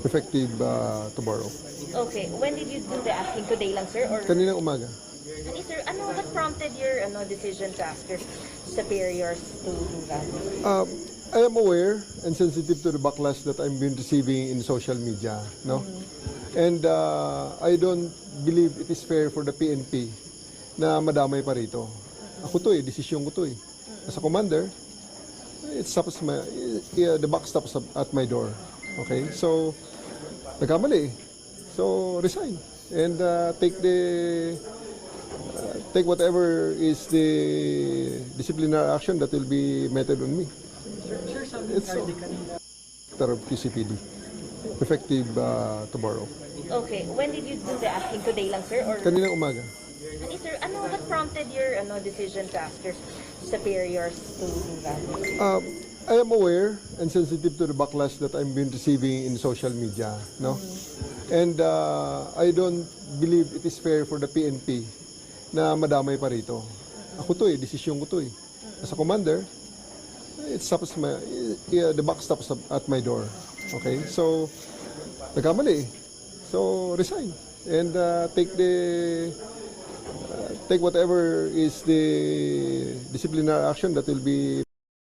effective tomorrow. Okay. When did you do the asking? Today lang, sir? Or Kaninang umaga. Sir, what prompted your decision to ask your superiors to do that? I am aware and sensitive to the backlash that I'm been receiving in social media, no? And I don't believe it is fair for the PNP na madamay pa rito. Ako to desisyon ko to eh. As a commander, it stops the buck stops at my door. Okay? So, nagkamali eh. So, resign. And take whatever is the disciplinary action that will be meted on me. It's of QCPD. Effective tomorrow. Okay. When did you do the asking? Today lang, sir? Or Kaninang umaga. Sir, what prompted your decision to ask your superiors to do that? I am aware and sensitive to the backlash that I'm been receiving in social media, no? And I don't believe it is fair for the PNP na madamay pa rito. Ako to desisyon ko to eh. As a commander, it stops the buck stops at my door. Okay? So, nagkamali eh. So, resign. And take whatever is the disciplinary action that will be